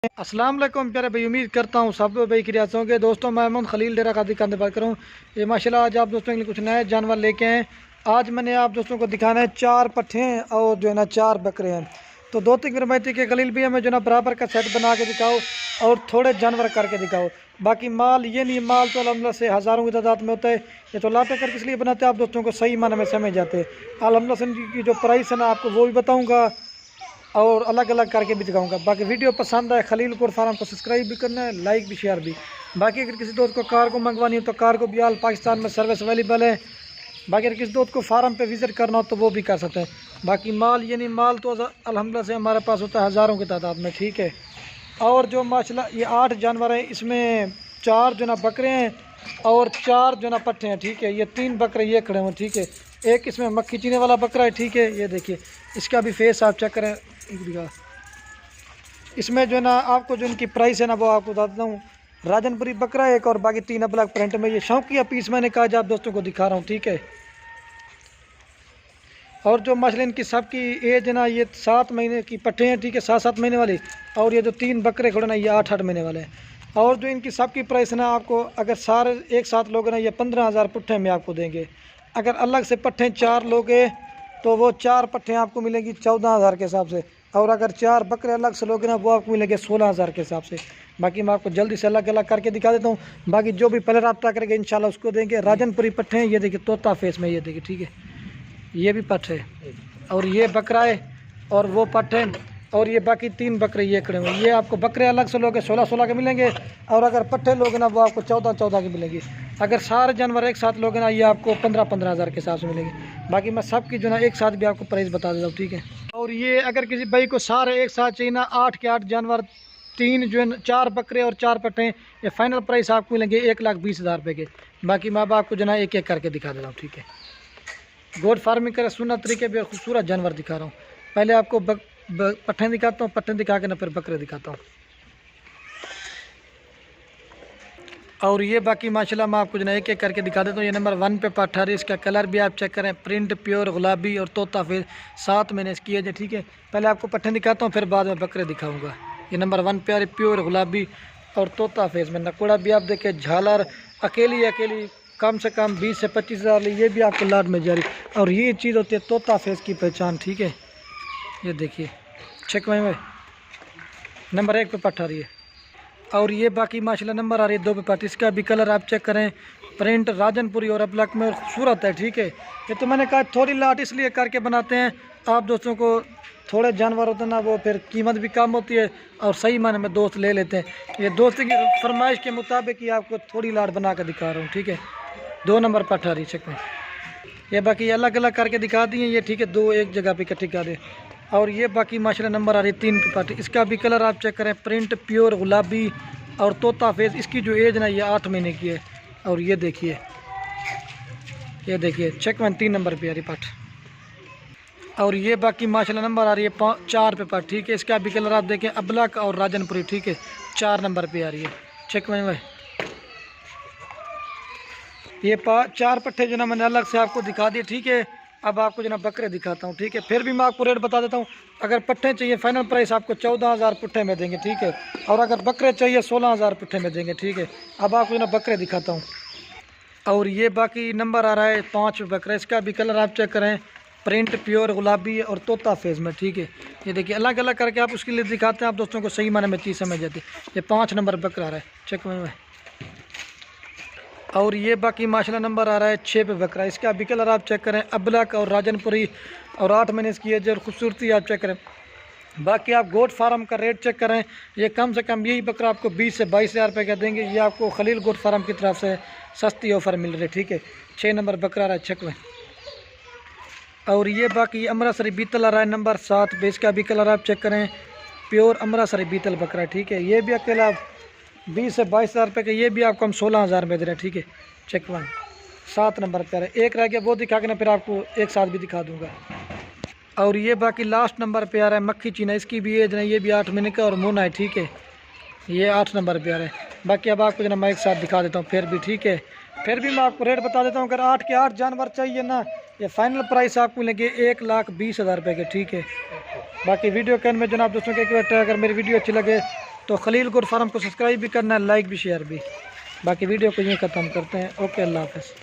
अस्सलाम वालेकुम प्यारे भाई, उम्मीद करता हूँ सब भाई की रियासत होंगे। दोस्तों मैं मोहम्मद खलील डेरा कादी का बात करूँ। ये माशाल्लाह आज आप दोस्तों के लिए कुछ नए जानवर लेके आए। आज मैंने आप दोस्तों को दिखाना है 4 पट्ठे हैं और जो है ना 4 बकरे हैं। तो 2-3 रवायती के खलील भी हमें जो ना बराबर का सेट बना के दिखाओ और थोड़े जानवर करके दिखाओ। बाकी माल ये नहीं, माल तो अल्हम्दुलिल्लाह से हज़ारों की तादाद में होता है। ये तो लाटे करके इसलिए बनाते हैं आप दोस्तों को सही माने में समझ जाते हैं। अल्हम्दुलिल्लाह से इनकी जो प्राइस है ना आपको वो भी बताऊँगा और अलग अलग करके भी दिखाऊंगा। बाकी वीडियो पसंद आए खलील कोट फार्म को सब्सक्राइब भी करना है, लाइक भी, शेयर भी। बाकी अगर किसी दोस्त को कार को मंगवानी हो तो कार को भी आल पाकिस्तान में सर्विस अवेलेबल है। बाकी अगर किसी दोस्त को फार्म पे विज़िट करना हो तो वो भी कर सकते हैं। बाकी माल ये नहीं, माल तो अल्हम्दुलिल्लाह से हमारे पास होता है हज़ारों की तादाद में, ठीक है। और जो माशाल्लाह ये 8 जानवर हैं, इसमें 4 जो ना बकरे हैं और 4 जो ना पट्ठे हैं, ठीक है। ये 3 बकरे ये खड़े हुए, ठीक है। एक इसमें मक्खी चीने वाला बकरा है, ठीक है। ये देखिए इसका भी फेस आप चेक करें। इसमें जो है ना आपको जो इनकी प्राइस है ना वो आपको बता देता हूँ। राजनपुरी बकरा एक और बाकी 3 अलग प्रिंट में। ये शौकिया पीस मैंने कहा आप दोस्तों को दिखा रहा हूँ, ठीक है। और जो मछली इनकी सबकी एज है ना ये 7 महीने की पट्टे हैं, ठीक है, 7-7 महीने वाली। और ये जो 3 बकरे खड़े ना ये 8-8 महीने वाले हैं। और जो इनकी सबकी प्राइस है ना आपको अगर सारे एक साथ लोगे ना ये 15,000 पट्टे में आपको देंगे। अगर अलग से पट्टे 4 लोगे तो वो 4 पट्टे आपको मिलेंगी 14,000 के हिसाब से। और अगर 4 बकरे अलग से लोगे ना वो आपको मिलेंगे 16,000 के हिसाब से। बाकी मैं आपको जल्दी से अलग अलग करके दिखा देता हूँ। बाकी जो भी पहले रब्ता करेंगे इंशाल्लाह उसको देंगे। राजनपुरी पट्टे हैं, ये देखिए तोता फेस में, ये देखिए, ठीक है। ये भी पट्टे है और ये बकरा है और वो पट्टे हैं। और ये बाकी 3 बकरे ये खड़े हुए। ये आपको बकरे अलग से लोगे 16-16 के मिलेंगे। और अगर पट्टे लोगे ना वो आपको 14-14 के मिलेंगे। अगर सारे जानवर एक साथ लोगे ना ये आपको 15-15,000 के हिसाब से मिलेंगे। बाकी मैं सबकी जो ना एक साथ भी आपको प्राइस बता देता हूँ, ठीक है। और ये अगर किसी भाई को सारे एक साथ चाहिए ना 8 के 8 जानवर, 3 जो है 4 बकरे और 4 पट्टे, ये फाइनल प्राइस आपको मिलेंगे 1,20,000 रुपये के। बाकी मैं आपको जो ना एक एक करके दिखा देता हूँ, ठीक है। गोट फार्मिंग करे सुना तरीके भी खूबसूरत जानवर दिखा रहा हूँ। पहले आपको पट्टे दिखाता हूँ, पट्टे दिखा के ना फिर बकरे दिखाता हूँ। और ये बाकी माशाल्लाह मैं आपको जो ना एक एक करके दिखा देता हूँ। ये नंबर 1 पे पट्ठा है, इसका कलर भी आप चेक करें, प्रिंट प्योर गुलाबी और तोता फेस 7 मैंने इसकी है, ठीक है। पहले आपको पट्टे दिखाता हूँ फिर बाद में बकरे दिखाऊँगा। ये नंबर 1 पे आ रही प्योर गुलाबी और तोता फेस में। नकोड़ा भी आप देखें, झालर अकेली अकेली कम से कम 20 से 25,000 ये भी आपको लाट में जारी। और ये चीज़ होती है तोता फेस की पहचान, ठीक है। ये देखिए चेक में नंबर 1 पे पट्टा रही है। और ये बाकी माशाल्लाह नंबर आ रही है 2 पे पट्टी। इसका भी कलर आप चेक करें, प्रिंट राजनपुरी और अबलक में खूबसूरत है, ठीक है। ये तो मैंने कहा थोड़ी लाट इसलिए करके बनाते हैं आप दोस्तों को। थोड़े जानवर होते हैं ना वो फिर कीमत भी कम होती है और सही माने में दोस्त ले लेते हैं। ये दोस्त की फरमाइश के मुताबिक ही आपको थोड़ी लाट बना कर दिखा रहा हूँ, ठीक है। 2 नंबर पट्टा रही चेक में। ये बाकी अलग अलग करके दिखा दिए ये, ठीक है, 2 एक जगह पे इकट्ठी कर दे। और ये बाकी माशाल्लाह नंबर आ रही है 3 पे पट्टी। इसका भी कलर आप चेक करें, प्रिंट प्योर गुलाबी और तोता फेस। इसकी जो एज ना ये 8 महीने की है। और ये देखिए चेक में 3 नंबर पे आ रही पट। और ये बाकी माशाल्लाह नंबर आ रही है 4 पे पट, ठीक है। इसका भी कलर आप देखें अबलक और राजनपुरी, ठीक है, 4 नंबर पे आ रही है चेक में। ये 4 पट्टे जो ना मैंने अलग से आपको दिखा दिए, ठीक है। अब आपको जो ना बकरे दिखाता हूँ, ठीक है। फिर भी मैं आपको रेट बता देता हूँ। अगर पट्टे चाहिए फाइनल प्राइस आपको 14,000 पुट्ठे में देंगे, ठीक है। और अगर बकरे चाहिए 16,000 पुट्ठे में देंगे, ठीक है। अब आपको जो ना बकरे दिखाता हूँ। और ये बाकी नंबर आ रहा है 5 बकरा। इसका भी कलर आप चेक करें, प्रिंट प्योर गुलाबी और तोता फेस में, ठीक है। ये देखिए अलग अलग करके आप उसके लिए दिखाते हैं आप दोस्तों को सही माने में चीज़ समझ जाती है। ये 5 नंबर बकरा आ रहा है चेक में। और ये बाकी माशाल्लाह नंबर आ रहा है 6 पे बकरा। इसका भी कलर आप चेक करें अबलक और राजनपुरी और 8 महीने इसकी है जो खूबसूरती आप चेक करें। बाकी आप गोट फार्म का रेट चेक करें, ये कम से कम यही बकरा आपको 20 से 22,000 रुपये का देंगे। ये आपको खलील गोट फार्म की तरफ से सस्ती ऑफ़र मिल रही है, ठीक है। 6 नंबर बकरा आ रहा है चेक में। और ये बाकी अमृतसरी बीतल आ रहा है नंबर 7 पे। इसका भी कलर आप चेक करें, प्योर अमृतसरी बीतल बकरा, ठीक है। ये भी अकेला 20 से 22,000 रुपये का, ये भी आपको हम 16,000 में दे रहे हैं, ठीक है। चेक 1 7 नंबर पे आ रहा है। एक रह गया वो दिखा के ना फिर आपको एक साथ भी दिखा दूंगा। और ये बाकी लास्ट नंबर पे आ रहा है मक्खी चीना। इसकी भी एज ना ये भी 8 महीने का और मुना है, ठीक है। ये 8 नंबर पे आ रहा है। बाकी अब आपको जो ना मैं एक साथ दिखा देता हूँ फिर भी, ठीक है। फिर भी मैं आपको रेट बता देता हूँ। अगर 8 के 8 जानवर चाहिए ना ये फाइनल प्राइस आपको मिलेंगे 1,20,000 रुपये के, ठीक है। बाकी वीडियो के अंत में जनाब दोस्तों के एक बार अगर मेरी वीडियो अच्छी लगे तो खलील गुर फार्म को सब्सक्राइब भी करना है, लाइक भी शेयर भी। बाकी वीडियो को यहीं ख़त्म करते हैं। ओके, अल्लाह हाफ़िज़।